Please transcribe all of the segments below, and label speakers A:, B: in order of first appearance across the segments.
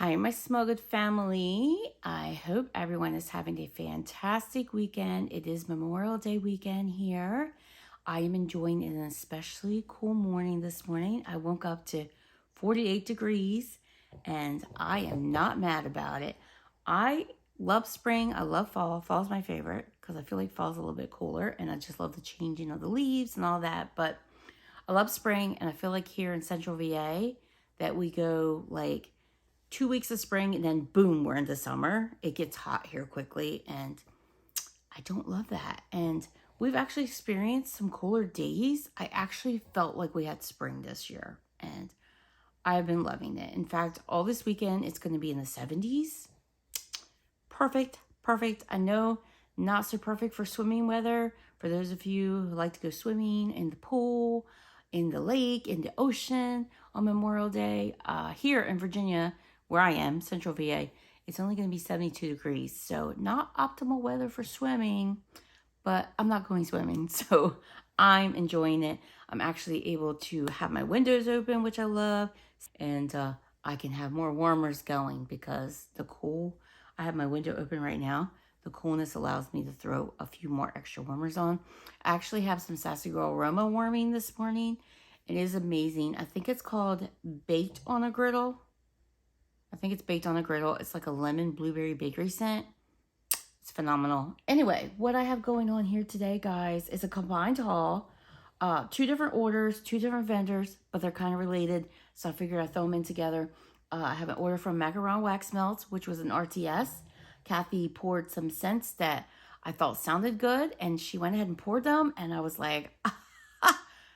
A: Hi, my Smell Good family. I hope everyone is having a fantastic weekend. It is Memorial Day weekend here. I am enjoying an especially cool morning this morning. I woke up to 48 degrees and I am not mad about it. I love spring. I love fall. Fall is my favorite because I feel like fall is a little bit cooler and I just love the changing of the leaves and all that. But I love spring and I feel like here in Central VA that we go like 2 weeks of spring and then boom, we're into summer. It gets hot here quickly and I don't love that. And we've actually experienced some cooler days. I actually felt like we had spring this year and I've been loving it. In fact, all this weekend, it's going to be in the 70s. Perfect, perfect. I know not so perfect for swimming weather. For those of you who like to go swimming in the pool, in the lake, in the ocean on Memorial Day, here in Virginia, where I am, Central VA, it's only going to be 72 degrees. So not optimal weather for swimming, but I'm not going swimming. So I'm enjoying it. I'm actually able to have my windows open, which I love. And I can have more warmers going because I have my window open right now. The coolness allows me to throw a few more extra warmers on. I actually have some Sassy Girl aroma warming this morning. It is amazing. I think it's called Baked on a Griddle. It's like a lemon blueberry bakery scent. It's phenomenal. Anyway, what I have going on here today, guys, is a combined haul. 2 different orders, 2 different vendors, but they're kind of related. So I figured I'd throw them in together. I have an order from Macaron Wax Melts, which was an RTS. Kathy poured some scents that I thought sounded good, and she went ahead and poured them. And I was like,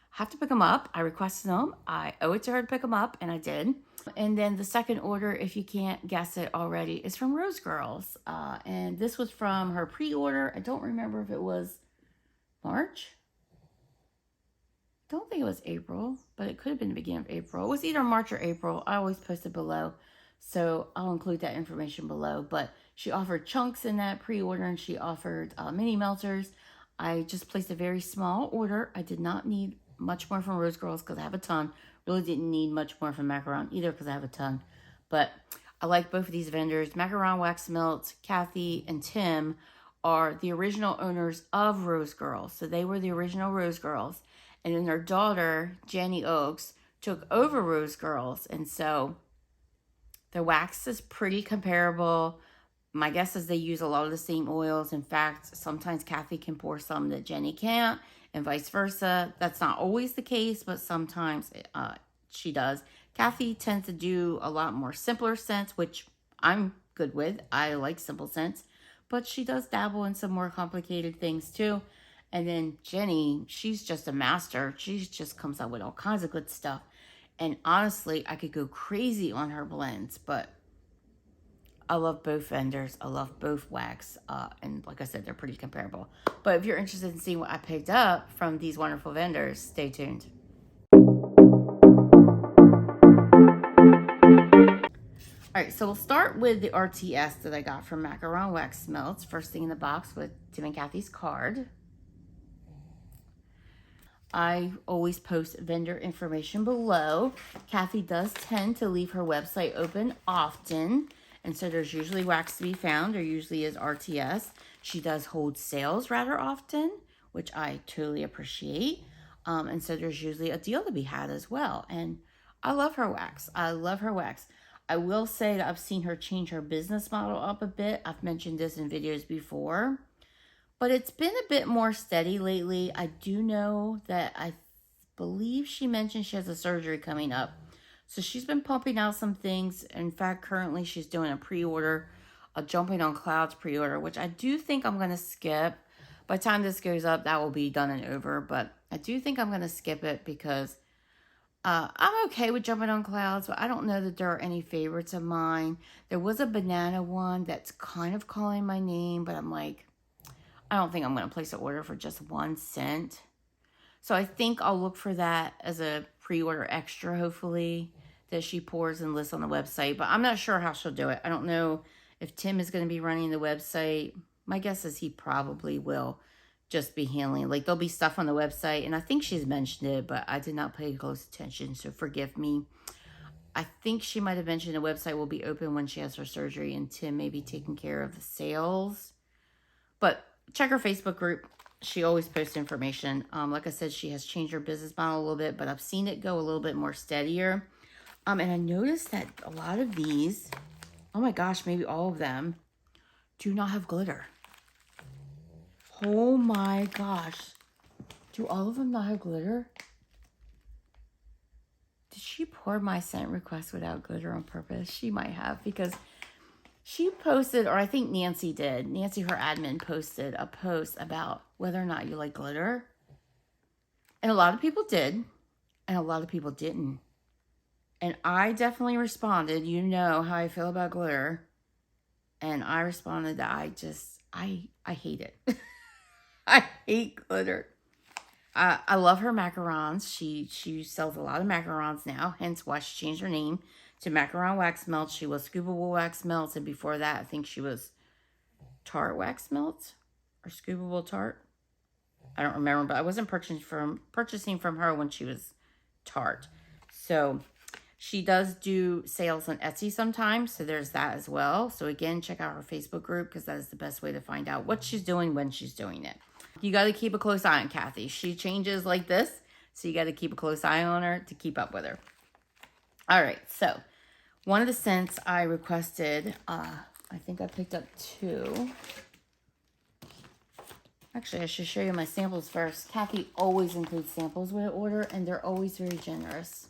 A: have to pick them up. I requested them. I owe it to her to pick them up, and I did. And then the second order, if you can't guess it already, is from Rose Girls. And this was from her pre-order. I don't remember if it was March. Don't think it was April, but it could have been the beginning of April. It was either March or April. I always post it below, so I'll include that information below. But she offered chunks in that pre-order, and she offered mini melters. I just placed a very small order. I did not need much more from Rose Girls because I have a ton. Really didn't need much more from Macaron either because I have a ton. But I like both of these vendors. Macaron Wax Melts, Kathy and Tim are the original owners of Rose Girls. So they were the original Rose Girls. And then their daughter, Jenny Oaks, took over Rose Girls. And so their wax is pretty comparable. My guess is they use a lot of the same oils. In fact, sometimes Kathy can pour some that Jenny can't and vice versa. That's not always the case, but sometimes she does. Kathy tends to do a lot more simpler scents, which I'm good with. I like simple scents. But she does dabble in some more complicated things too. And then Jenny, she's just a master. She just comes up with all kinds of good stuff. And honestly, I could go crazy on her blends, but I love both vendors. I love both wax. And like I said, they're pretty comparable. But if you're interested in seeing what I picked up from these wonderful vendors, stay tuned. All right, so we'll start with the RTS that I got from Macaron Wax Melts. First thing in the box with Tim and Kathy's card. I always post vendor information below. Kathy does tend to leave her website open often. And so there's usually wax to be found. There usually is RTS. She does hold sales rather often, which I totally appreciate. And so there's usually a deal to be had as well. And I love her wax. I love her wax. I will say that I've seen her change her business model up a bit. I've mentioned this in videos before. But it's been a bit more steady lately. I do know that I believe she mentioned she has a surgery coming up. So she's been pumping out some things. In fact, currently she's doing a pre-order, a Jumping on Clouds pre-order, which I do think I'm going to skip. By the time this goes up, that will be done and over. But I do think I'm going to skip it because I'm okay with Jumping on Clouds, but I don't know that there are any favorites of mine. There was a banana one that's kind of calling my name, but I'm like, I don't think I'm going to place an order for just 1 cent. So I think I'll look for that as a pre-order extra, hopefully, that she pours and lists on the website. But I'm not sure how she'll do it. I don't know if Tim is going to be running the website. My guess is he probably will just be handling. Like, there'll be stuff on the website, and I think she's mentioned it, but I did not pay close attention, so forgive me. I think she might have mentioned the website will be open when she has her surgery and Tim may be taking care of the sales. But check her Facebook group. She always posts information. Like I said, she has changed her business model a little bit, but I've seen it go a little bit more steadier. And I noticed that a lot of these, oh my gosh, maybe all of them, do not have glitter. Oh my gosh. Do all of them not have glitter? Did she pour my scent request without glitter on purpose? She might have, because she posted, or I think Nancy did. Nancy, her admin, posted a post about whether or not you like glitter. And a lot of people did, and a lot of people didn't. And I definitely responded. You know how I feel about glitter. And I responded that I hate it. I hate glitter. I love her macarons. She sells a lot of macarons now, hence why she changed her name to Macaron Wax Melts. She was Scoopable Wax Melts, and before that, I think she was Tart Wax Melts or Scoopable Tart. I don't remember, but I wasn't purchasing from her when she was Tart. So she does do sales on Etsy sometimes, so there's that as well. So again, check out her Facebook group, because that is the best way to find out what she's doing when she's doing it. You got to keep a close eye on Kathy. She changes like this, so you got to keep a close eye on her to keep up with her. All right, so one of the scents I requested, I think I picked up 2. Actually, I should show you my samples first. Kathy always includes samples with an order, and they're always very generous.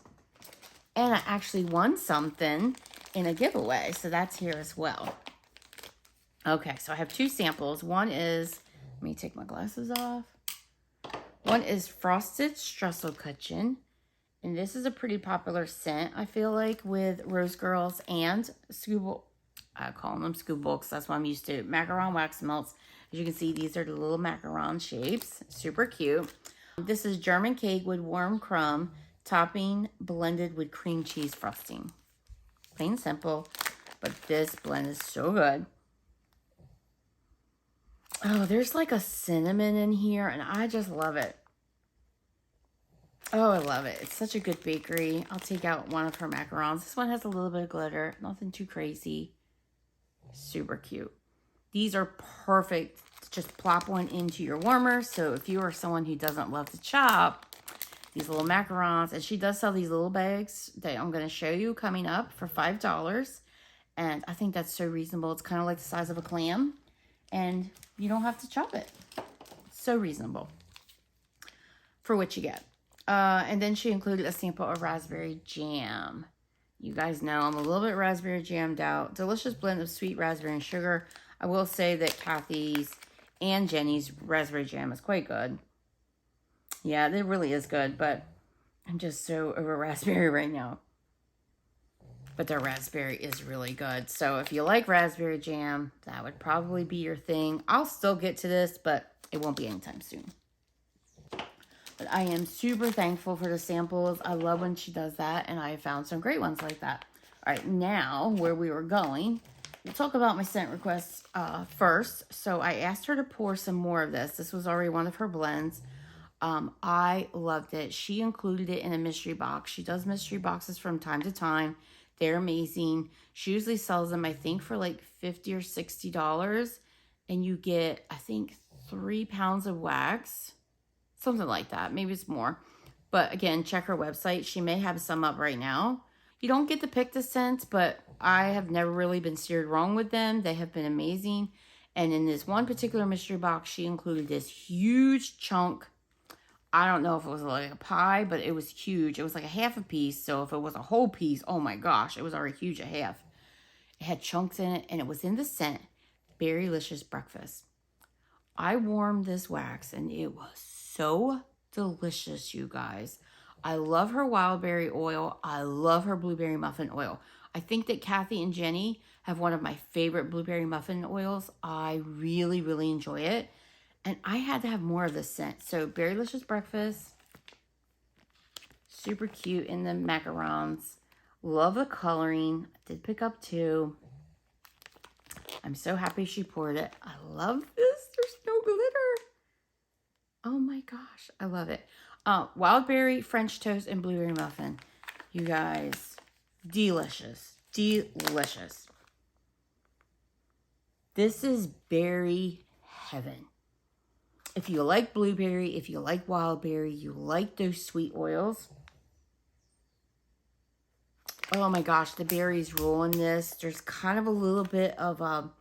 A: And I actually won something in a giveaway, so that's here as well. Okay, so I have 2 samples. One is, let me take my glasses off. One is Frosted Streuselkuchen. And this is a pretty popular scent, I feel like, with Rose Girls and Scoobable. I call them Scoobable because that's what I'm used to. Macaron Wax Melts. As you can see, these are the little macaron shapes. Super cute. This is German cake with warm crumb topping blended with cream cheese frosting. Plain and simple, but this blend is so good. Oh, there's like a cinnamon in here, and I just love it. Oh, I love it. It's such a good bakery. I'll take out one of her macarons. This one has a little bit of glitter. Nothing too crazy. Super cute. These are perfect to just plop one into your warmer. So if you are someone who doesn't love to chop, these little macarons, and she does sell these little bags that I'm going to show you coming up for $5. And I think that's so reasonable. It's kind of like the size of a clam, and you don't have to chop it. So reasonable for what you get. And then she included a sample of raspberry jam. You guys know I'm a little bit raspberry jammed out. Delicious blend of sweet raspberry and sugar. I will say that Kathy's and Jenny's raspberry jam is quite good. Yeah, it really is good, but I'm just so over raspberry right now. But their raspberry is really good. So if you like raspberry jam, that would probably be your thing. I'll still get to this, but it won't be anytime soon. But I am super thankful for the samples. I love when she does that, and I found some great ones like that. All right, now where we were going, we'll talk about my scent requests first. So I asked her to pour some more of this. This was already one of her blends. I loved it. She included it in a mystery box. She does mystery boxes from time to time. They're amazing. She usually sells them, I think, for like $50 or $60. And you get, I think, 3 pounds of wax. Something like that. Maybe it's more. But again, check her website. She may have some up right now. You don't get to pick the scents, but I have never really been steered wrong with them. They have been amazing. And in this one particular mystery box, she included this huge chunk. I don't know if it was like a pie, but it was huge. It was like a half a piece. So if it was a whole piece, oh my gosh, it was already huge, a half. It had chunks in it, and it was in the scent Berrylicious Breakfast. I warmed this wax, and it was so delicious, you guys. I love her wild berry oil. I love her blueberry muffin oil. I think that Kathy and Jenny have one of my favorite blueberry muffin oils. I really, really enjoy it. And I had to have more of this scent. So Berrylicious Breakfast. Super cute in the macarons. Love the coloring. I did pick up 2. I'm so happy she poured it. I love this. There's no glitter. Oh my gosh. I love it. Wild berry, French toast, and blueberry muffin. You guys, delicious. Delicious. This is berry heaven. If you like blueberry, if you like wild berry, you like those sweet oils. Oh my gosh, the berries roll in this. There's kind of a little bit of a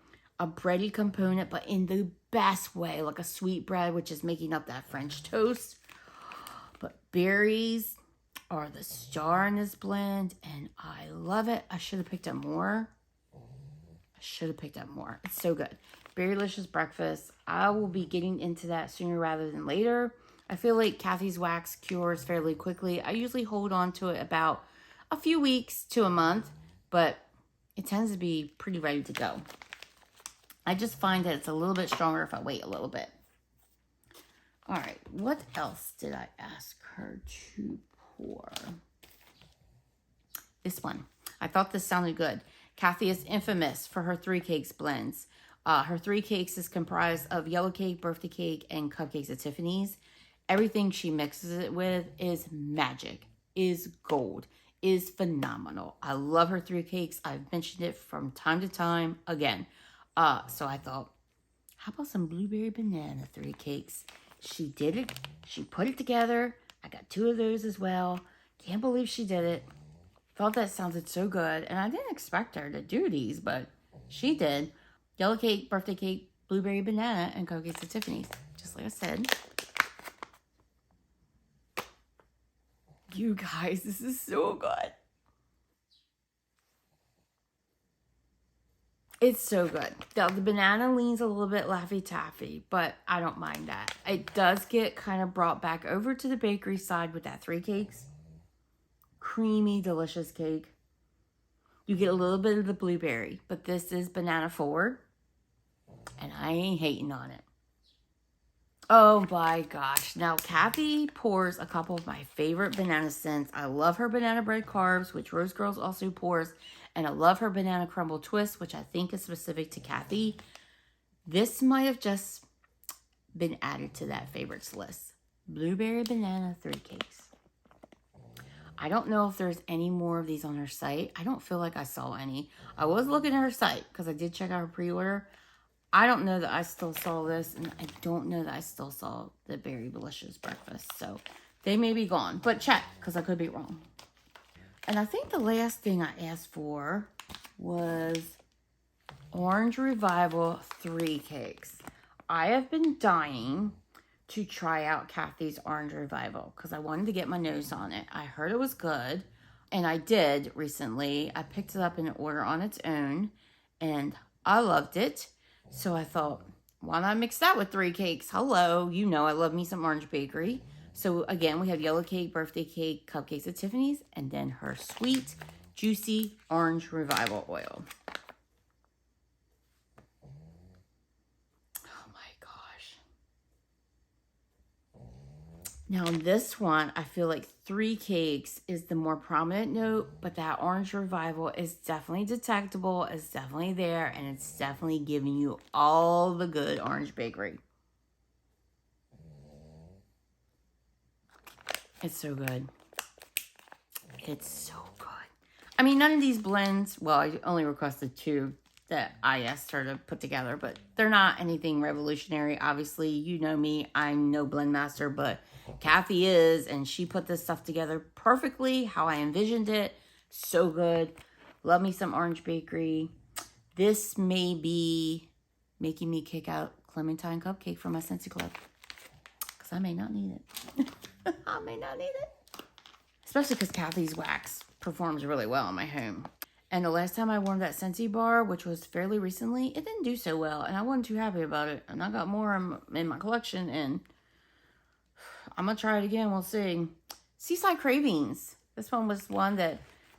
A: bready component, but in the best way, like a sweet bread, which is making up that French toast. But berries are the star in this blend, and I love it. I should have picked up more. It's so good. Berrylicious breakfast. I will be getting into that sooner rather than later. I feel like Kathy's wax cures fairly quickly. I usually hold on to it about a few weeks to a month, but it tends to be pretty ready to go. I just find that it's a little bit stronger if I wait a little bit. All right, what else did I ask her to pour? This one. I thought this sounded good. Kathy is infamous for her 3 cakes blends. Her 3 cakes is comprised of yellow cake, birthday cake, and cupcakes at Tiffany's. Everything she mixes it with is magic, is gold, is phenomenal. I love her 3 cakes. I've mentioned it from time to time again. So I thought, how about some blueberry banana 3 cakes? She did it. She put it together. I got 2 of those as well. Can't believe she did it. Thought that sounded so good. And I didn't expect her to do these, but she did. Yellow cake, birthday cake, blueberry banana, and cupcakes at Tiffany's. Just like I said. You guys, this is so good. It's so good. The banana leans a little bit Laffy Taffy, but I don't mind that. It does get kind of brought back over to the bakery side with that 3 cakes. Creamy, delicious cake. You get a little bit of the blueberry, but this is banana forward, and I ain't hating on it. Oh my gosh. Now, Kathy pours a couple of my favorite banana scents. I love her banana bread carbs, which Rose Girls also pours. And I love her banana crumble twist, which I think is specific to Kathy. This might have just been added to that favorites list. Blueberry banana 3 cakes. I don't know if there's any more of these on her site. I don't feel like I saw any. I was looking at her site because I did check out her pre-order. I don't know that I still saw this, and I don't know that I still saw the Berry Delicious Breakfast. So they may be gone, but check because I could be wrong. And I think the last thing I asked for was Orange Revival 3 cakes. I have been dying to try out Kathy's Orange Revival because I wanted to get my nose on it. I heard it was good, and I did recently. I picked it up in an order on its own, and I loved it. So I thought, why not mix that with 3 cakes? Hello, you know I love me some Orange Bakery. So again, we have yellow cake, birthday cake, cupcakes at Tiffany's, and then her sweet, juicy Orange Revival oil. Oh my gosh. Now this one, I feel like 3 cakes is the more prominent note, but that Orange Revival is definitely detectable, it's definitely there, and it's definitely giving you all the good Orange Bakery. It's so good. It's so good. I mean, none of these blends, well, I only requested 2 that I asked her to put together, but they're not anything revolutionary. Obviously, you know me, I'm no blend master, but Kathy is, and she put this stuff together perfectly, how I envisioned it. So good. Love me some Orange Bakery. This may be making me kick out Clementine Cupcake for my Scentsy Club, because I may not need it. I may not need it. Especially because Kathy's wax performs really well in my home. And the last time I wore that Scentsy bar, which was fairly recently, it didn't do so well. And I wasn't too happy about it. And I got more in my collection. And I'm going to try it again. We'll see. Seaside Cravings. This one was one that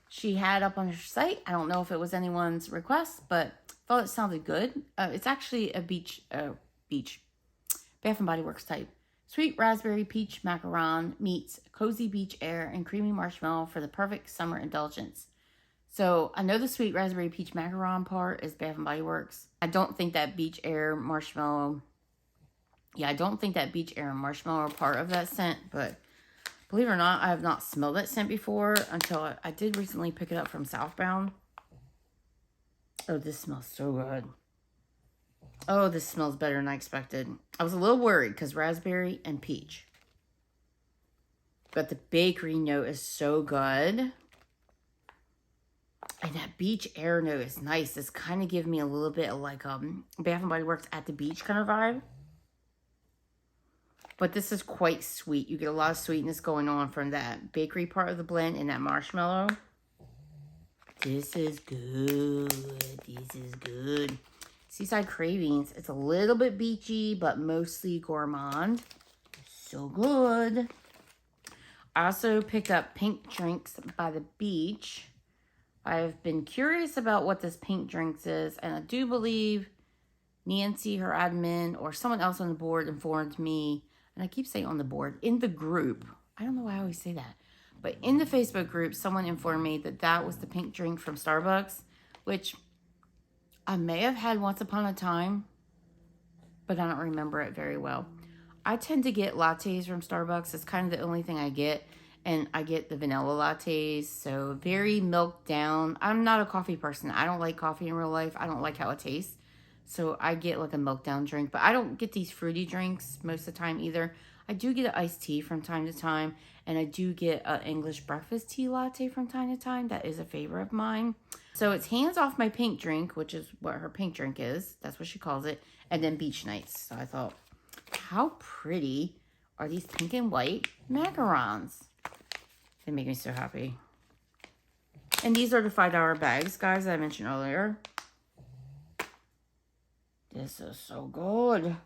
A: she had up on her site. I don't know if it was anyone's request, but thought it sounded good. It's actually a Bath and Body Works type. Sweet raspberry peach macaron meets cozy beach air and creamy marshmallow for the perfect summer indulgence. So I know the sweet raspberry peach macaron part is Bath and Body Works. I don't think that beach air marshmallow. Yeah, I don't think that beach air and marshmallow are part of that scent, but Believe it or not, I have not smelled that scent before until I did recently pick it up from Southbound. Oh, this smells so good. Oh, this smells better than I expected. I was a little worried because raspberry and peach. But the bakery note is so good. And that beach air note is nice. It's kind of giving me a little bit of like Bath & Body Works at the beach kind of vibe. But this is quite sweet. You get a lot of sweetness going on from that bakery part of the blend and that marshmallow. This is good. This is good. Seaside Cravings. It's a little bit beachy, but mostly gourmand. So good. I also picked up Pink Drinks by the Beach. I've been curious about what this Pink Drinks is, and I do believe Nancy, her admin, or someone else on the board informed me, and I keep saying on the board, in the group. I don't know why I always say that. But in the Facebook group, someone informed me that that was the pink drink from Starbucks, which I may have had once upon a time, but I don't remember it very well. I tend to get lattes from Starbucks. It's kind of the only thing I get. And I get the vanilla lattes, so very milk down. I'm not a coffee person. I don't like coffee in real life. I don't like how it tastes. So I get like a milk down drink, but I don't get these fruity drinks most of the time either. I do get an iced tea from time to time, and I do get an English breakfast tea latte from time to time. That is a favorite of mine. So it's hands off my pink drink, which is what her pink drink is. That's what she calls it. And then beach nights. So I thought, how pretty are these pink and white macarons? They make me so happy. And these are the $5 bags, guys, that I mentioned earlier. This is so good.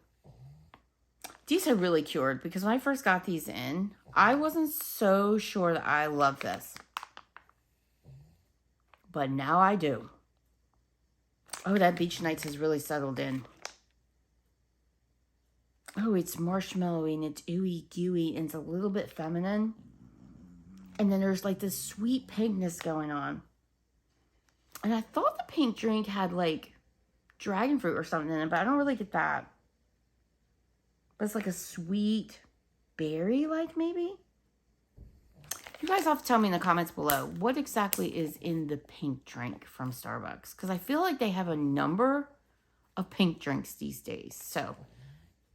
A: These are really cured because when I first got these in, I wasn't so sure that I love this. But now I do. Oh, that Beach Nights has really settled in. Oh, it's marshmallowy and it's ooey gooey and it's a little bit feminine. And then there's like this sweet pinkness going on. And I thought the pink drink had like dragon fruit or something in it, but I don't really get that. But it's like a sweet berry, like maybe? You guys have to tell me in the comments below what exactly is in the pink drink from Starbucks. Because I feel like they have a number of pink drinks these days. So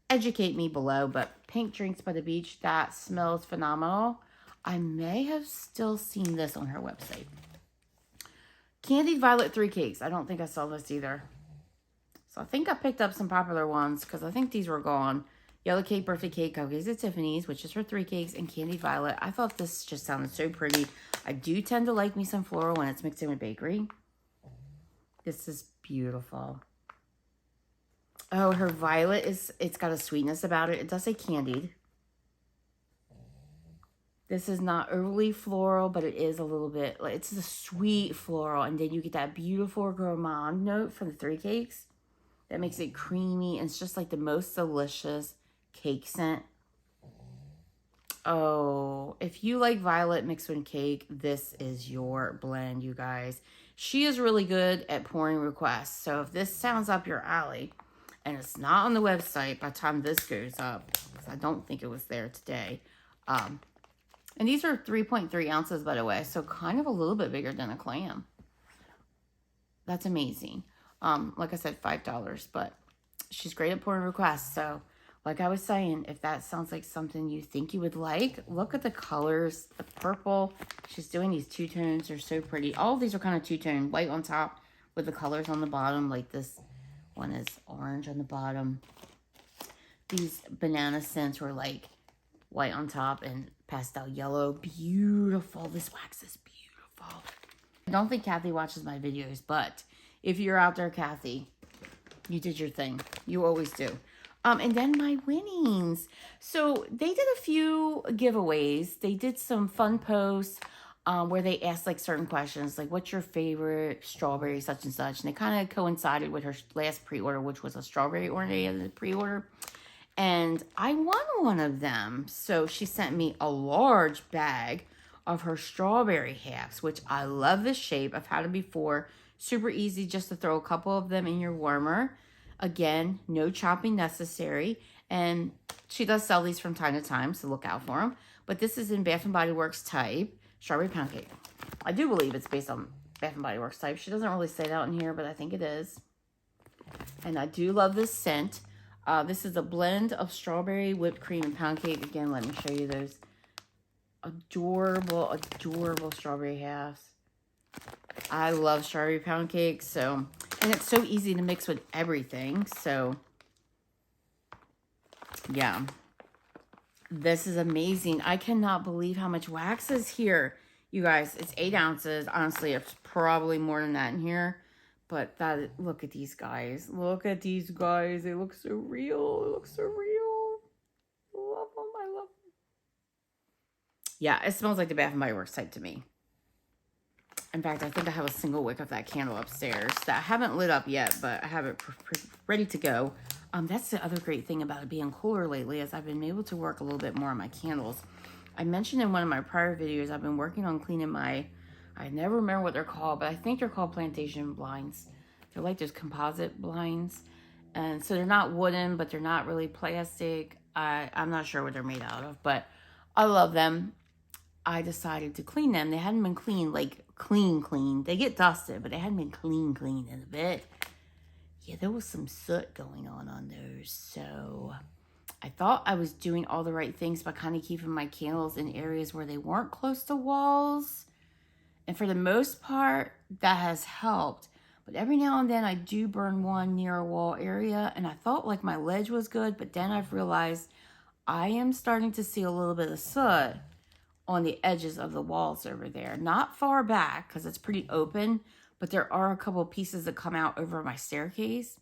A: educate me below. But Pink Drinks by the Beach, that smells phenomenal. I may have still seen this on her website. Candied Violet 3 Cakes. I don't think I saw this either. So I think I picked up some popular ones because I think these were gone. Yellow Cake Birthday Cake Cupcakes at Tiffany's, which is for 3 cakes, and Candied Violet. I thought this just sounded so pretty. I do tend to like me some floral when it's mixed in with bakery. This is beautiful. Oh, her violet it's got a sweetness about it. It does say candied. This is not overly floral, but it is a little bit, like it's a sweet floral. And then you get that beautiful gourmand note from the 3 cakes. That makes it creamy. And it's just like the most delicious cake scent. Oh, if you like violet mixed with cake, this is your blend, you guys. She is really good at pouring requests. So if this sounds up your alley, and it's not on the website by the time this goes up, because I don't think it was there today, and these are 3.3 ounces, by the way, so kind of a little bit bigger than a clam. That's amazing. Like I said, $5, but she's great at pouring requests. So, like I was saying, if that sounds like something you think you would like, look at the colors. The purple, she's doing these two-tones. They're so pretty. All of these are kind of two-tone. White on top with the colors on the bottom. Like this one is orange on the bottom. These banana scents were like white on top and pastel yellow. Beautiful. This wax is beautiful. I don't think Kathy watches my videos, but if you're out there, Kathy, you did your thing. You always do. And then my winnings. So they did a few giveaways. They did some fun posts where they asked like certain questions, like what's your favorite strawberry such and such. And they kind of coincided with her last pre-order, which was a strawberry oriented pre-order. And I won one of them. So she sent me a large bag of her strawberry halves, which I love this shape. I've had it before. Super easy just to throw a couple of them in your warmer. Again, no chopping necessary. And she does sell these from time to time, so look out for them. But this is in Bath & Body Works type, Strawberry Pound Cake. I do believe it's based on Bath & Body Works type. She doesn't really say it out in here, but I think it is. And I do love this scent. This is a blend of strawberry, whipped cream, and pound cake. Again, let me show you those adorable, adorable strawberry halves. I love strawberry pound cake, so, and it's so easy to mix with everything, so, yeah. This is amazing. I cannot believe how much wax is here. You guys, it's 8 ounces. Honestly, it's probably more than that in here. But that, look at these guys. Look at these guys. They look so real. It looks so real. Love them. I love them. Yeah, it smells like the Bath & Body Works type to me. In fact, I think I have a single wick of that candle upstairs that I haven't lit up yet, but I have it ready to go. That's the other great thing about it being cooler lately is I've been able to work a little bit more on my candles. I mentioned in one of my prior videos, I've been working on cleaning my, I never remember what they're called, but I think they're called plantation blinds. They're like those composite blinds. And so they're not wooden, but they're not really plastic. I'm not sure what they're made out of, but I love them. I decided to clean them. They hadn't been cleaned, like clean. They get dusted, but they hadn't been cleaned in a bit. Yeah, there was some soot going on those. So I thought I was doing all the right things by kind of keeping my candles in areas where they weren't close to walls. And for the most part, that has helped. But every now and then I do burn one near a wall area. And I thought like my ledge was good. But then I've realized I am starting to see a little bit of soot on the edges of the walls over there. Not far back because it's pretty open. But there are a couple pieces that come out over my staircase.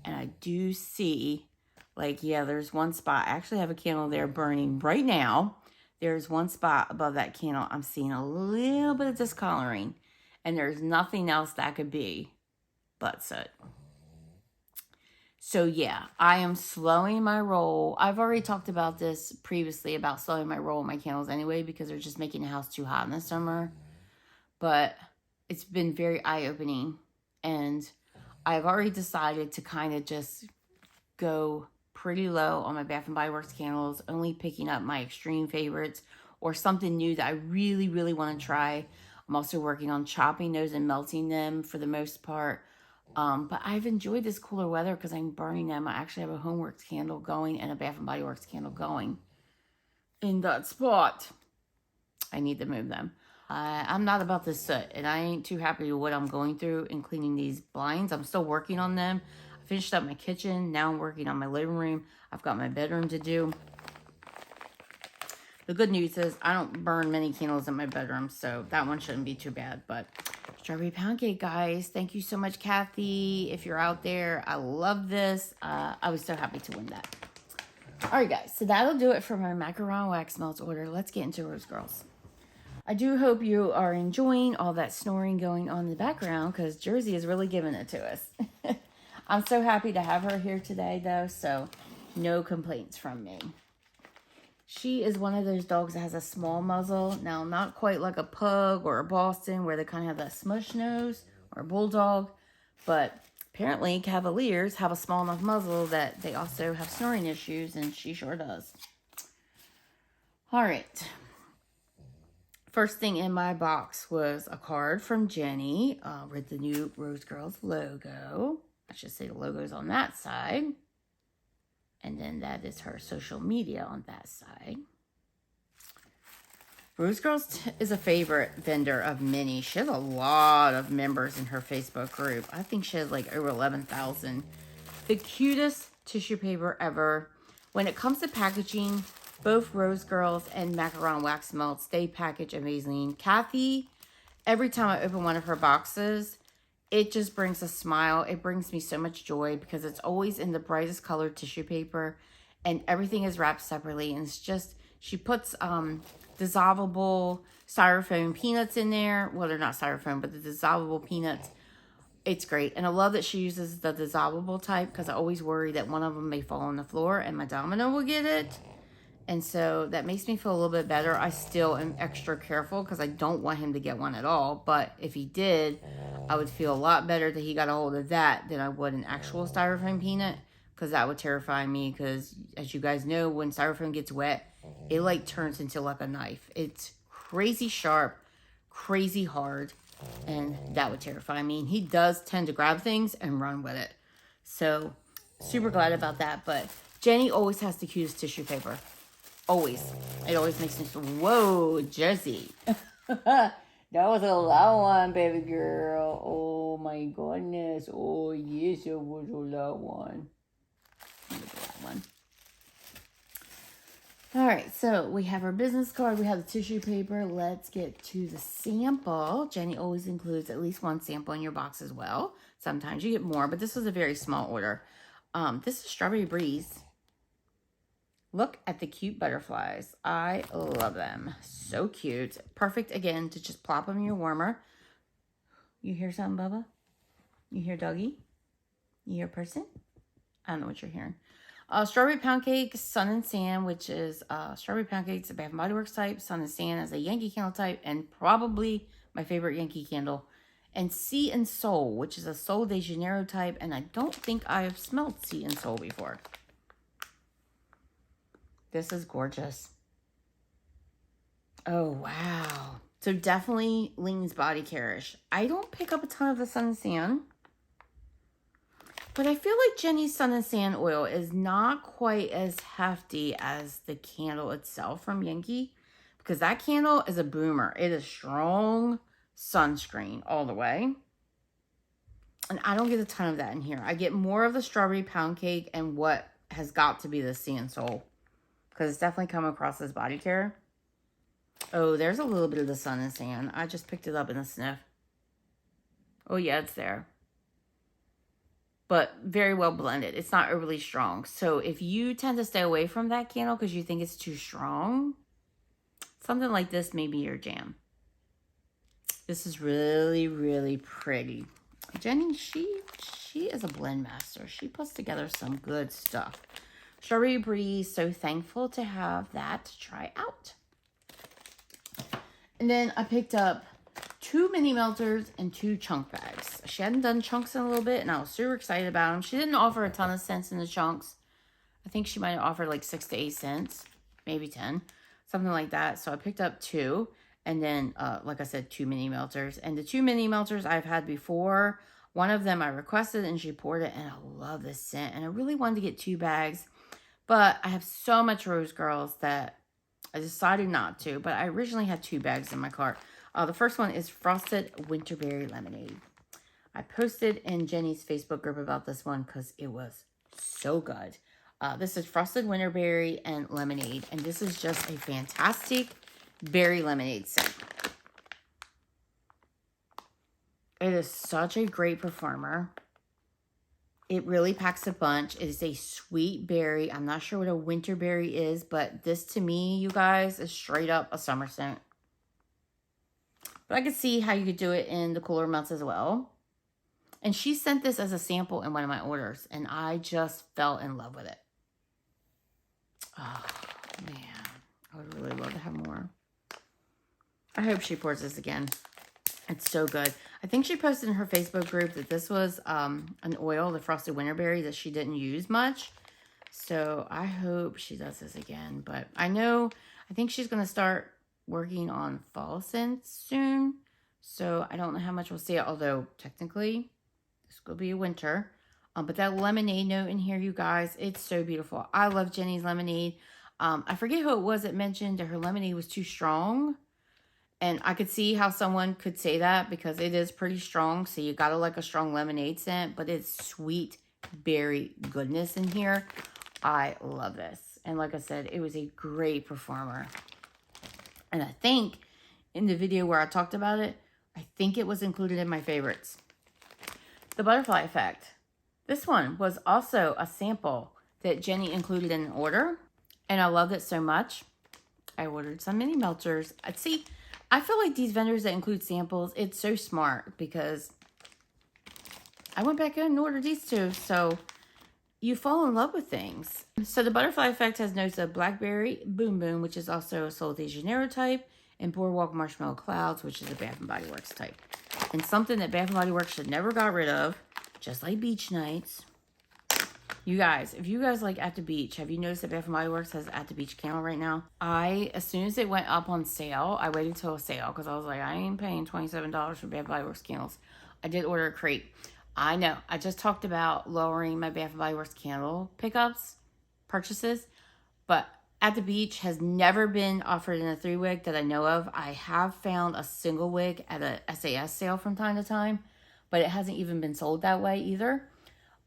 A: And I do see, like, yeah, there's one spot. I actually have a candle there burning right now. There's one spot above that candle. I'm seeing a little bit of discoloring. And there's nothing else that could be but soot. So, yeah, I am slowing my roll. I've already talked about this previously, about slowing my roll with my candles anyway, because they're just making the house too hot in the summer. But it's been very eye-opening. And I've already decided to kind of just go pretty low on my Bath & Body Works candles, only picking up my extreme favorites or something new that I really, really want to try. I'm also working on chopping those and melting them for the most part. But I've enjoyed this cooler weather because I'm burning them. I actually have a Homeworks candle going and a Bath & Body Works candle going in that spot. I need to move them. I'm not about this soot, and I ain't too happy with what I'm going through in cleaning these blinds. I'm still working on them. I finished up my kitchen. Now I'm working on my living room. I've got my bedroom to do. The good news is I don't burn many candles in my bedroom, so that one shouldn't be too bad. But strawberry pound cake, guys. Thank you so much, Kathy. If you're out there, I love this. I was so happy to win that. All right, guys. So that'll do it for my Macaron wax melts order. Let's get into Rose Girls. I do hope you are enjoying all that snoring going on in the background because Jersey is really giving it to us. I'm so happy to have her here today, though, so no complaints from me. She is one of those dogs that has a small muzzle. Now, not quite like a pug or a Boston where they kind of have that smush nose or a bulldog, but apparently Cavaliers have a small enough muzzle that they also have snoring issues, and she sure does. All right. First thing in my box was a card from Jenny with the new Rose Girls logo. I should say the logo's on that side. And then that is her social media on that side. Rose Girls is a favorite vendor of many. She has a lot of members in her Facebook group. I think she has like over 11,000. The cutest tissue paper ever. When it comes to packaging, both Rose Girls and Macaron Wax Melts, they package amazing. Kathy, every time I open one of her boxes, it just brings a smile. It brings me so much joy because it's always in the brightest colored tissue paper and everything is wrapped separately. And it's just, she puts dissolvable styrofoam peanuts in there. Well, they're not styrofoam, but the dissolvable peanuts. It's great. And I love that she uses the dissolvable type because I always worry that one of them may fall on the floor and my domino will get it. And so that makes me feel a little bit better. I still am extra careful because I don't want him to get one at all. But if he did, I would feel a lot better that he got a hold of that than I would an actual styrofoam peanut. Because that would terrify me. Because as you guys know, when styrofoam gets wet, it like turns into like a knife. It's crazy sharp, crazy hard, and that would terrify me. And he does tend to grab things and run with it. So super glad about that. But Jenny always has the cutest tissue paper. Always. It always makes me so, whoa, Jessie. That was a loud one, baby girl. Oh my goodness. Oh yes, it was a loud one. Look at that one. All right, so we have our business card. We have the tissue paper. Let's get to the sample. Jenny always includes at least one sample in your box as well. Sometimes you get more, but this was a very small order. This is Strawberry Breeze. Look at the cute butterflies. I love them. So cute. Perfect, again, to just plop them in your warmer. You hear something, Bubba? You hear doggy? You hear person? I don't know what you're hearing. Strawberry Pound Cake, Sun and Sand, which is Strawberry Pound Cake's a Bath & Body Works type. Sun and Sand is a Yankee Candle type, and probably my favorite Yankee Candle. And Sea and Soul, which is a Sol de Janeiro type, and I don't think I've smelled Sea and Soul before. This is gorgeous. Oh, wow. So definitely leans body care-ish. I don't pick up a ton of the Sun and Sand, but I feel like Jenny's Sun and Sand oil is not quite as hefty as the candle itself from Yankee, because that candle is a boomer. It is strong sunscreen all the way. And I don't get a ton of that in here. I get more of the Strawberry Pound Cake and what has got to be the Sea and Soul, because it's definitely come across as body care. Oh, there's a little bit of the Sun and Sand. I just picked it up in a sniff. Oh, yeah, it's there. But very well blended. It's not overly strong. So if you tend to stay away from that candle because you think it's too strong, something like this may be your jam. This is really, really pretty. Jenny, she is a blend master. She puts together some good stuff. Strawberry Breeze, so thankful to have that to try out. And then I picked up 2 mini melters and 2 chunk bags. She hadn't done chunks in a little bit, and I was super excited about them. She didn't offer a ton of cents in the chunks. I think she might have offered like 6 to 8 cents, maybe 10, something like that. So I picked up 2, and then, like I said, 2 mini melters. And the 2 mini melters I've had before. One of them I requested, and she poured it, and I love this scent. And I really wanted to get 2 bags, but I have so much Rose Girls that I decided not to. But I originally had 2 bags in my cart. The first one is Frosted Winterberry Lemonade. I posted in Jenny's Facebook group about this one because it was so good. This is Frosted Winterberry and Lemonade. And this is just a fantastic berry lemonade scent. It is such a great performer. It really packs a punch. It is a sweet berry. I'm not sure what a winterberry is, but this to me, you guys, is straight up a summer scent. But I could see how you could do it in the cooler months as well. And she sent this as a sample in one of my orders, and I just fell in love with it. Oh, man. I would really love to have more. I hope she pours this again. It's so good. I think she posted in her Facebook group that this was an oil, the Frosted Winterberry, that she didn't use much. So I hope she does this again. But I think she's going to start working on fall scents soon. So I don't know how much we'll see it. Although technically this will be a winter. But that lemonade note in here, you guys, it's so beautiful. I love Jenny's lemonade. I forget who it was that mentioned that her lemonade was too strong. And I could see how someone could say that because it is pretty strong. So you gotta like a strong lemonade scent. But it's sweet berry goodness in here. I love this. And like I said, it was a great performer. And I think in the video where I talked about it, I think it was included in my favorites. The Butterfly Effect. This one was also a sample that Jenny included in an order. And I loved it so much. I ordered some mini melters. See, I feel like these vendors that include samples, it's so smart because I went back in and ordered these 2. So you fall in love with things. So the Butterfly Effect has notes of Blackberry Boom Boom, which is also a Sol de Janeiro type, and Boardwalk Marshmallow Clouds, which is a Bath & Body Works type. And something that Bath & Body Works should never got rid of, just like Beach Nights. You guys, if you guys like At the Beach, have you noticed that Bath & Body Works has At the Beach candle right now? As soon as it went up on sale, I waited till a sale because I was like, I ain't paying $27 for Bath & Body Works candles. I did order a crate. I know, I just talked about lowering my Bath & Body Works candle purchases, but At the Beach has never been offered in a 3-wick that I know of. I have found a single wick at a SAS sale from time to time, but it hasn't even been sold that way either.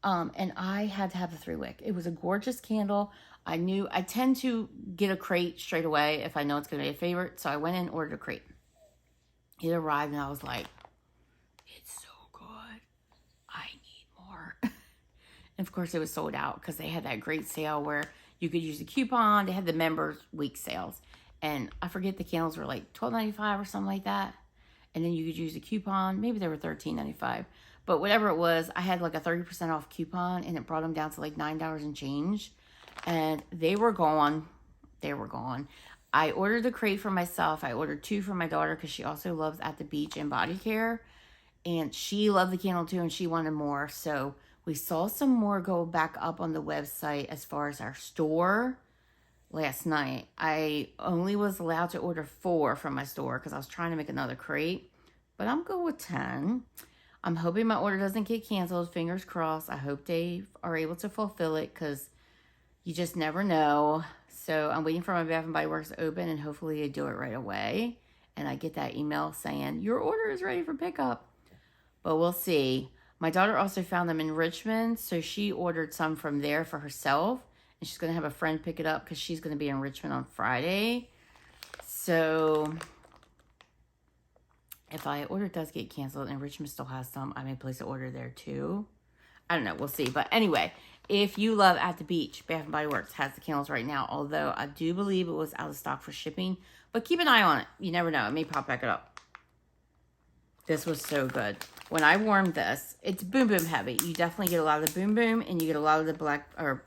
A: And I had to have the 3-wick. It was a gorgeous candle. I tend to get a crate straight away if I know it's going to be a favorite. So I went in and ordered a crate. It arrived and I was like, it's so good. I need more. And of course it was sold out because they had that great sale where you could use a coupon. They had the members week sales. And I forget, the candles were like $12.95 or something like that. And then you could use a coupon. Maybe they were $13.95. But whatever it was, I had like a 30% off coupon, and it brought them down to like $9 and change. And they were gone. They were gone. I ordered the crate for myself. I ordered 2 for my daughter because she also loves At the Beach and body care. And she loved the candle too, and she wanted more. So we saw some more go back up on the website as far as our store last night. I only was allowed to order 4 from my store because I was trying to make another crate. But I'm good with 10. I'm hoping my order doesn't get canceled. Fingers crossed. I hope they are able to fulfill it because you just never know. So I'm waiting for my Bath & Body Works to open, and hopefully they do it right away. And I get that email saying, your order is ready for pickup. But we'll see. My daughter also found them in Richmond, so she ordered some from there for herself. And she's going to have a friend pick it up because she's going to be in Richmond on Friday. So if my order does get canceled and Richmond still has some, I may place an order there too. I don't know. We'll see. But anyway, if you love At the Beach, Bath & Body Works has the candles right now. Although I do believe it was out of stock for shipping. But keep an eye on it. You never know. It may pop back up. This was so good. When I warmed this, it's boom boom heavy. You definitely get a lot of the boom boom, and you get a lot of the black or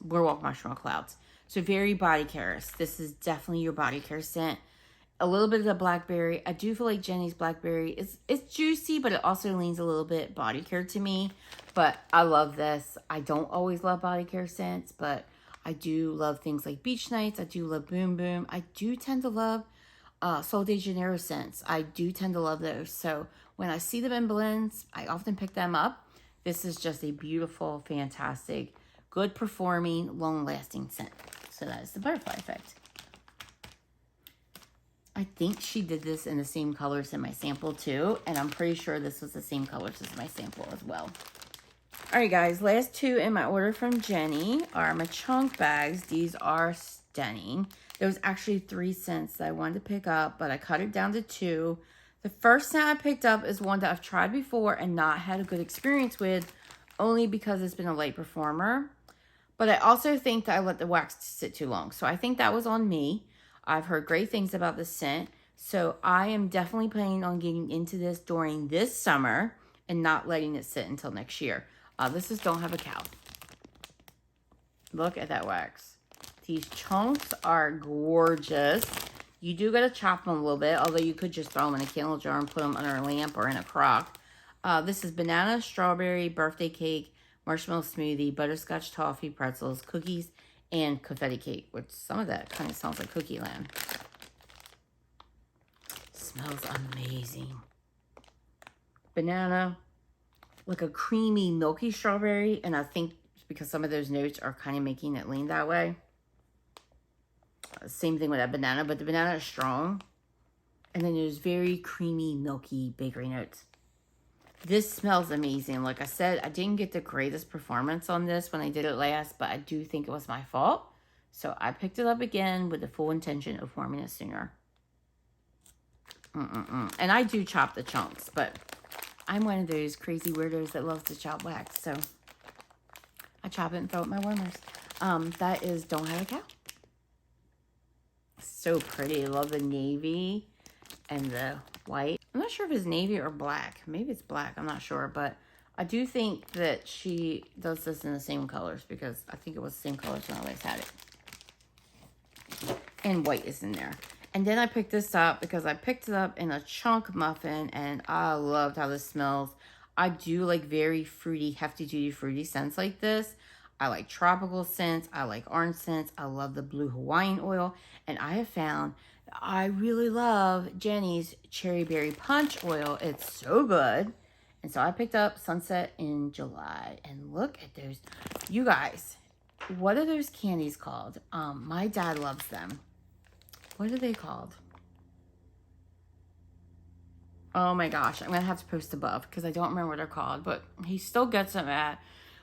A: boardwalk marshmallow clouds. So very body care. This is definitely your body care scent. A little bit of the blackberry. I do feel like Jenny's blackberry it's juicy, but it also leans a little bit body care to me. But I love this. I don't always love body care scents, but I do love things like Beach Nights. I do love Boom Boom. I do tend to love Sol de Janeiro scents. I do tend to love those. So when I see them in blends, I often pick them up. This is just a beautiful, fantastic, good performing, long-lasting scent. So that is the butterfly effect. I think she did this in the same colors in my sample too. And I'm pretty sure this was the same colors as my sample as well. All right, guys. Last 2 in my order from Jenny are my chunk bags. These are stunning. There was actually 3 scents that I wanted to pick up, but I cut it down to 2. The first scent I picked up is one that I've tried before and not had a good experience with, only because it's been a late performer. But I also think that I let the wax sit too long. So I think that was on me. I've heard great things about this scent. So I am definitely planning on getting into this during this summer and not letting it sit until next year. This is Don't Have a Cow. Look at that wax. These chunks are gorgeous. You do got to chop them a little bit, although you could just throw them in a candle jar and put them under a lamp or in a crock. This is banana, strawberry, birthday cake, marshmallow smoothie, butterscotch toffee, pretzels, cookies, and confetti cake, which some of that kind of sounds like Cookie Land. Smells amazing. Banana, like a creamy, milky strawberry, and I think because some of those notes are kind of making it lean that way. Same thing with that banana, but the banana is strong. And then there's very creamy, milky bakery notes. This smells amazing. Like I said, I didn't get the greatest performance on this when I did it last, but I do think it was my fault. So I picked it up again with the full intention of warming it sooner. And I do chop the chunks, but I'm one of those crazy weirdos that loves to chop wax. So I chop it and throw it in my warmers. That is Don't Have a Cow. So pretty. I love the navy and the white. I'm not sure if it's navy or black. Maybe it's black. I'm not sure. But I do think that she does this in the same colors because I think it was the same colors when I always had it. And white is in there. And then I picked this up because I picked it up in a chunk muffin. And I loved how this smells. I do like very fruity, hefty duty fruity scents like this. I like tropical scents. I like orange scents. I love the blue Hawaiian oil. And I have found I really love Jenny's cherry berry punch oil. It's so good. And so I picked up Sunset in July. And look at those. You guys, what are those candies called? My dad loves them. What are they called? Oh my gosh, I'm going to have to post above because I don't remember what they're called. But he still gets them at,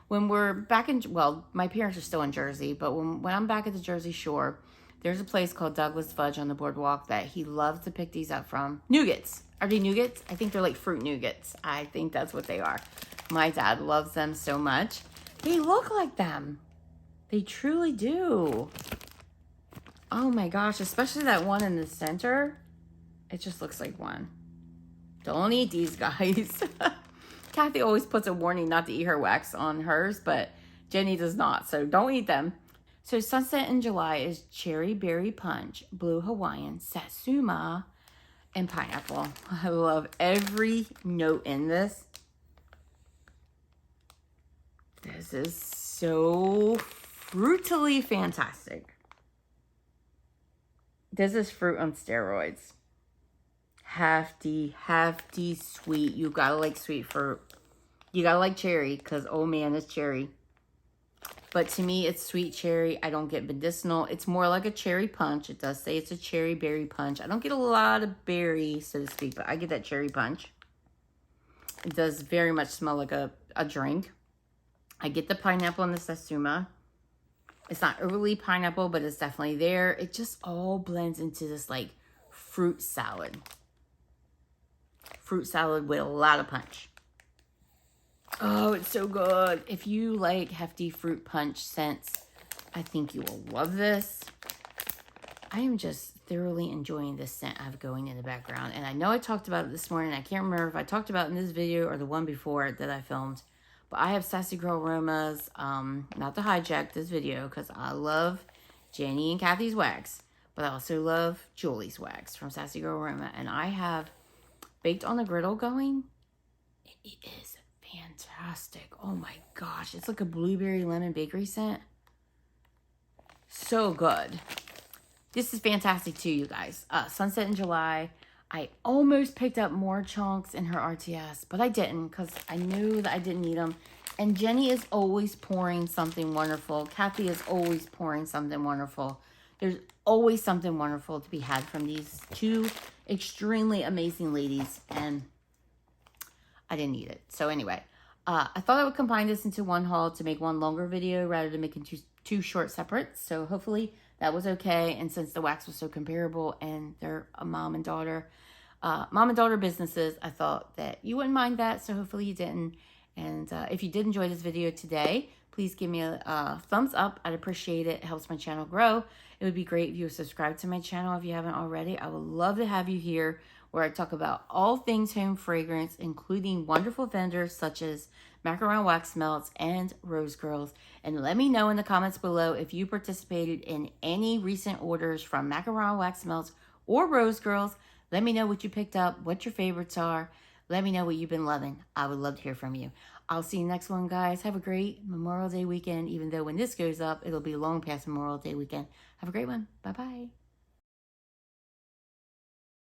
A: when we're back in, well, my parents are still in Jersey. But when I'm back at the Jersey Shore, there's a place called Douglas Fudge on the boardwalk that he loves to pick these up from. Nougats. Are they nougats? I think they're like fruit nougats. I think that's what they are. My dad loves them so much. They look like them. They truly do. Oh my gosh, especially that one in the center. It just looks like one. Don't eat these, guys. Kathy always puts a warning not to eat her wax on hers, but Jenny does not, so don't eat them. So Sunset in July is cherry berry punch, blue Hawaiian, satsuma, and pineapple. I love every note in this. This is so fruitily fantastic. This is fruit on steroids. Hefty sweet. You gotta like sweet fruit. You gotta like cherry, because oh man, it's cherry. But to me, it's sweet cherry. I don't get medicinal. It's more like a cherry punch. It does say it's a cherry berry punch. I don't get a lot of berry, so to speak, but I get that cherry punch. It does very much smell like a drink. I get the pineapple and the satsuma. It's not overly pineapple, but it's definitely there. It just all blends into this like fruit salad. Fruit salad with a lot of punch. Oh, it's so good. If you like hefty fruit punch scents, I think you will love this. I am just thoroughly enjoying this scent I have going in the background. And I know I talked about it this morning. I can't remember if I talked about it in this video or the one before that I filmed. But I have Sassy Girl Aromas, not to hijack this video, because I love Jenny and Kathy's wax. But I also love Julie's wax from Sassy Girl Aroma. And I have Baked on the Griddle going. It is fantastic. Oh my gosh. It's like a blueberry lemon bakery scent. So good. This is fantastic too, you guys. Sunset in July. I almost picked up more chunks in her RTS, but I didn't because I knew that I didn't need them. And Jenny is always pouring something wonderful. Kathy is always pouring something wonderful. There's always something wonderful to be had from these two extremely amazing ladies, and I didn't need it. So anyway, I thought I would combine this into one haul to make one longer video rather than making two short separates. So hopefully that was okay. And since the wax was so comparable and they're a mom and daughter businesses, I thought that you wouldn't mind that. So hopefully you didn't. And if you did enjoy this video today, please give me a thumbs up. I'd appreciate it. It helps my channel grow. It would be great if you would subscribe to my channel if you haven't already. I would love to have you here where I talk about all things home fragrance, including wonderful vendors such as Macaron Wax Melts and Rose Girls. And let me know in the comments below if you participated in any recent orders from Macaron Wax Melts or Rose Girls. Let me know what you picked up, what your favorites are. Let me know what you've been loving. I would love to hear from you. I'll see you next one, guys. Have a great Memorial Day weekend, even though when this goes up, it'll be long past Memorial Day weekend. Have a great one. Bye-bye.